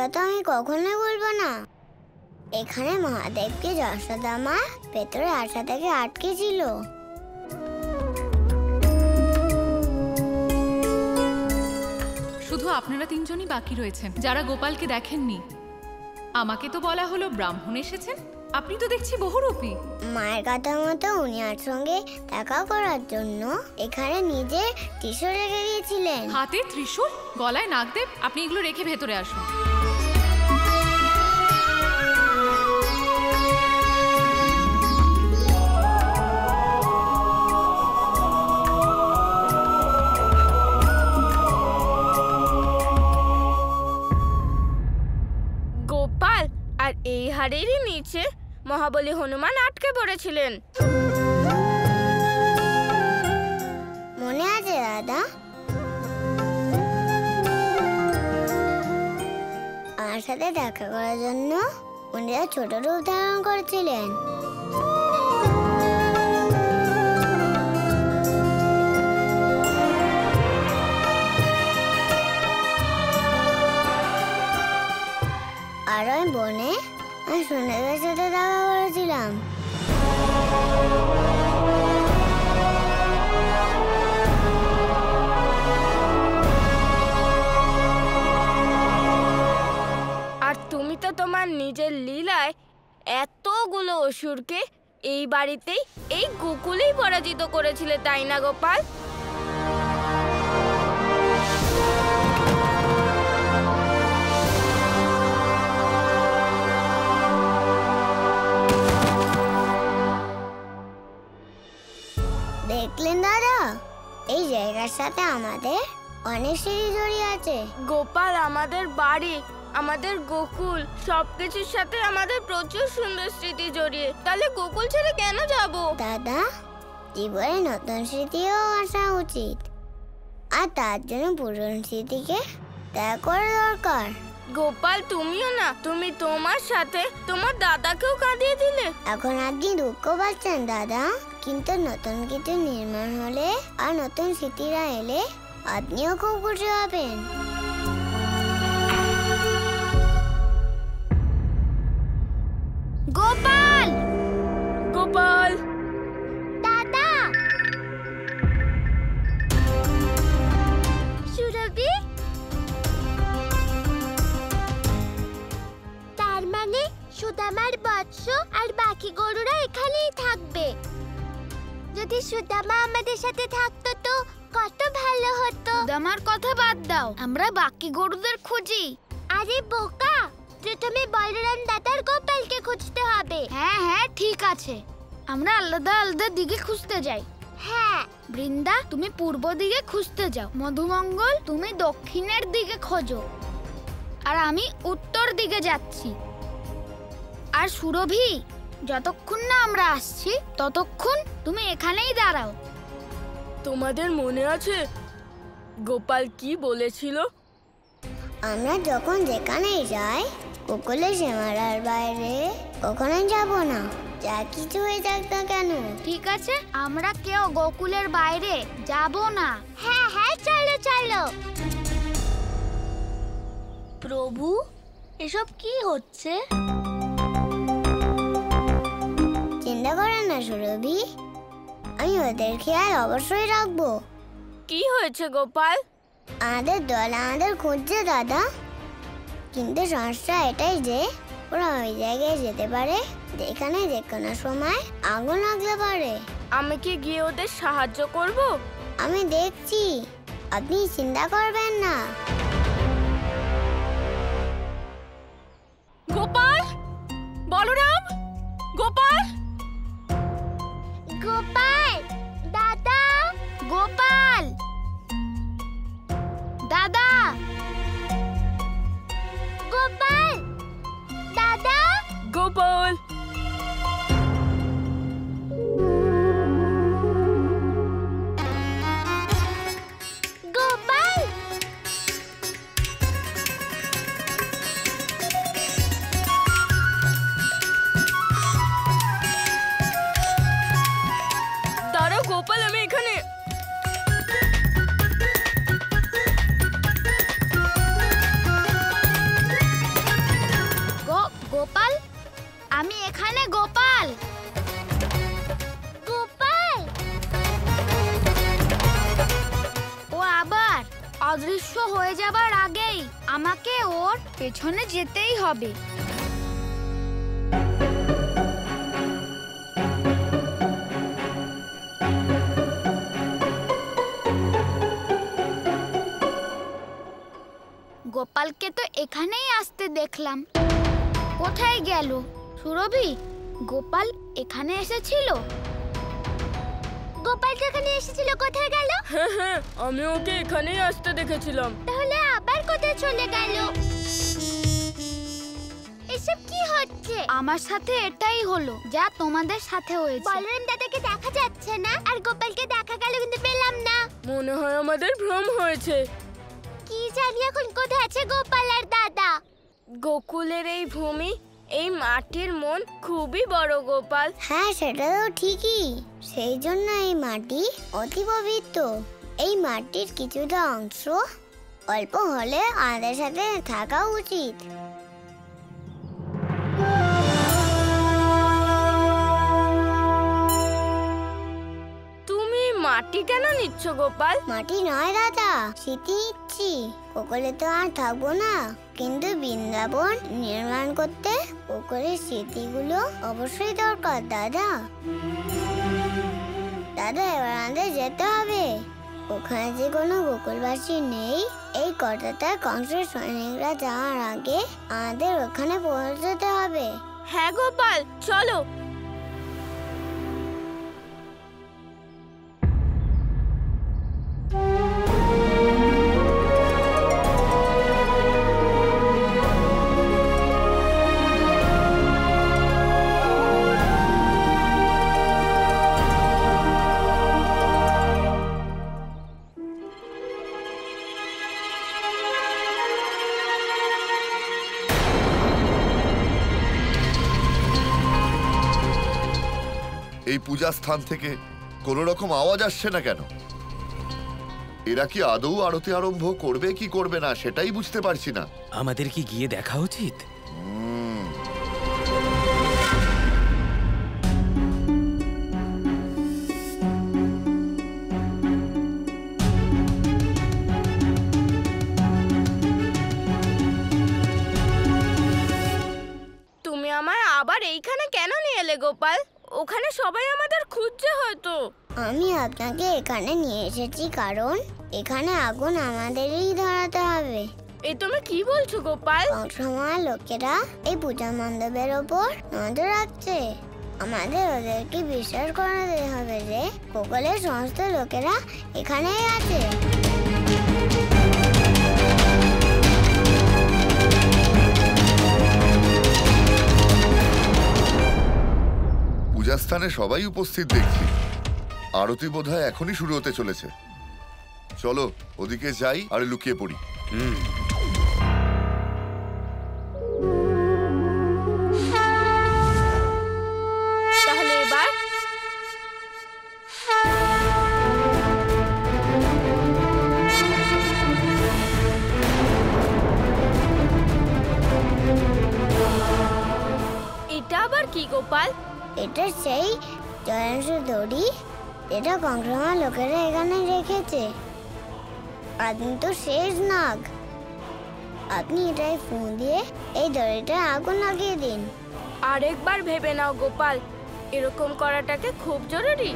কথা আমি কখনোই বলবো না। এখানে মহাদেবকে যশোদা মা ভেতরে আসা থেকে আটকে ছিল। শুধু আপনারা তিনজনই বাকি রয়েছেন যারা গোপালকে দেখেননি। আমাকে তো বলা হলো ব্রাহ্মণ এসেছেন, আপনি তো দেখছি বহুরূপী। মায়ের কথা মতো উনি আর সঙ্গে দেখা করার জন্য এখানে নিজে ত্রিশূল রেখে গিয়েছিলেন। হাতে ত্রিশূল, গলায় নাগদেব, আপনি এগুলো রেখে ভেতরে আসুন। গোপাল আর এই হাড়েরই নিচে মহাবলী হনুমান আটকে পড়েছিলেন। মনে আছে দাদা? আমার সাথে দেখা করার জন্য উনিরা ছোট রূপ ধারণ করেছিলেন। আর ওই বনে আমি সুন্দরের সাথে দেখা করেছিলাম। আর তুমি তো তোমার নিজের লীলায় এতগুলো অসুরকে এই বাড়িতেই, এই গোকুলেই পরাজিত করেছিলে, তাই না গোপাল? দেখলেন দাদা, এই জায়গার সাথে আমাদের অনেক স্মৃতি জড়িয়ে আছে। গোপাল, আমাদের বাড়ি, আমাদের গোকুল, সবকিছুর সাথে আমাদের প্রচুর সুন্দর স্মৃতি জড়িয়ে। তাহলে গোকুল ছেড়ে কেন যাব? দাদা, জীবনে নতুন স্মৃতিও আসা উচিত, আর তার জন্য পুরনো স্মৃতিকে ত্যাগ করা দরকার। গোপাল, তুমিও না, তুমি তোমার সাথে তোমার দাদাকেও কাঁদিয়ে দিলে। এখন আপনি দুঃখ পাচ্ছেন দাদা, কিন্তু নতুন কিছু নির্মাণ হলে আর নতুন স্মৃতিরা এলে আপনিও খুব খুশি হবেন। গোপাল! গোপাল! দাদা! সুরভি? তার মানে সুদামার বৎস আর বাকি গরুরা এখানেই থাকবে। যদি সুদামা আমাদের সাথে থাকতো তো কত ভালো হতো। সুদামার কথা বাদ দাও, আমরা বাকি গরুদের খুঁজি। আরে বোকা, প্রথমে বলরাম দাদার গোপালকে খুঁজতে হবে। হ্যাঁ হ্যাঁ ঠিক আছে, আমরা আলাদা আলাদা দিকে খুঁজতে যাই। হ্যাঁ। বৃন্দা, তুমি পূর্ব দিকে খুঁজতে যাও। মধুমঙ্গল, তুমি দক্ষিণের দিকে খোঁজো, আর আমি উত্তর দিকে যাচ্ছি। আর সুরভি, যতক্ষণ না আমরা আসছি ততক্ষণ তুমি এখানেই দাঁড়াও। তোমাদের মনে আছে গোপাল কি বলেছিল? আমরা যখন যেখানেই যাই গোকুলের সীমানার বাইরে কখনোই যাব না, যা কিছু হয়ে যাক না কেন। ঠিক আছে, আমরা কেউ গোকুলের বাইরে যাব না। হ্যাঁ হ্যাঁ, চলো চলো। প্রভু, এসব কি হচ্ছে? চিন্তা করেন না সুরভি, আমি ওদের খেয়াল অবশ্যই রাখবো। কি হয়েছে গোপাল? আমাদের দল আমাদের খুঁজছে দাদা, কিন্তু সমস্যা এটাই যে ওরা ওই জায়গায় যেতে পারে যেখানে যে কোনো সময় আগুন লাগতে পারে। আমি কি গিয়ে ওদের সাহায্য করব? আমি দেখছি, আপনি চিন্তা করবেন না। গোপাল, বলরাম, গোপাল, গোপাল দাদা! গোপাল দাদা! গোপাল দাদা! গোপাল! গোপাল! দাঁড়াও গোপাল, আমি এখানে। অদৃশ্য হয়ে যাবার আগেই আমাকে ওর পেছনে যেতেই হবে। গোপালকে তো এখানেই আসতে দেখলাম, কোথায় গেল? সুরভি, গোপাল এখানে এসেছিল? গোপাল যেখানে এসেছিল কোথায় গেল? হ্যাঁ হ্যাঁ, আমি ওকে এখানেই আসতে দেখেছিলাম। তাহলে আবার কোথায় চলে গেল? এসব কি হচ্ছে? আমার সাথে এটাই হলো যা তোমাদের সাথে হয়েছে। বলরাম দাদাকে দেখা যাচ্ছে না, আর গোপালকে দেখা গেল কিন্তু পেলাম না। মনে হয় আমাদের ভ্রম হয়েছে। কি জানি এখন কোথায় আছে গোপাল আর দাদা। গোকুলের এই ভূমি, এই মাটির মন খুবই বড় গোপাল। হ্যাঁ, সেটা তো ঠিকই। সেই জন্য এই মাটি অতি পবিত্র। এই মাটির কিছুটা অংশ অল্প হলে আমাদের সাথে থাকা উচিত। তুমি মাটি কেন নিচ্ছ গোপাল? মাটি নয় দাদা, স্মৃতি নিচ্ছি। কোকলে তো আর থাকবো না, কিন্তু বৃন্দাবন নির্মাণ করতে কোকলের স্মৃতিগুলো অবশ্যই দরকার দাদা। দাদা, এবার আমাদের যেতে হবে। ওখানে যে কোনো গোকুলবাসী নেই, এই কথাটা কংসের সৈনিকরা যাওয়ার আগে আমাদের ওখানে পৌঁছতে হবে। হ্যাঁ গোপাল, চলো। এই পূজা স্থান থেকে কোনো রকম আওয়াজ আসছে না কেন? এরা কি আদৌ আরতি আরম্ভ করবে কি করবে না সেটাই বুঝতে পারছি না। আমাদের কি গিয়ে দেখা উচিত? তুমি আমায় আবার এইখানে কেন নিয়ে এলে গোপাল? ওখানে সবাই আমাদের খুঁজছে হয়তো। আমি আপনাকে এখানে নিয়ে এসেছি কারণ এখানে আগুন আমাদেরই ধরাতে হবে। এই তুমি কি বলছো গোপাল? কংসময় লোকেরা এই পূজা মণ্ডপের ওপর নজর রাখছে। আমাদের ওদেরকে বিশ্বাস করাতে হবে যে কোকলের সমস্ত লোকেরা এখানেই আছে। পূজাস্থানে সবাই উপস্থিত দেখছি। আরতি বোধহয় এখনই শুরু হতে চলেছে। চলো ওদিকে যাই আর লুকিয়ে পড়ি। তাহলে এবার এটা আবার কি গোপাল? এটা সেই জয়াংশ দড়ি যেটা কংসময় লোকেরা এখানে রেখেছে। আপনি তো শেষ নাগ, আপনি এটাই ফু দিয়ে এই দড়িটা আগুন লাগিয়ে দিন। আরেকবার ভেবে নাও গোপাল, এরকম করাটাকে খুব জরুরি।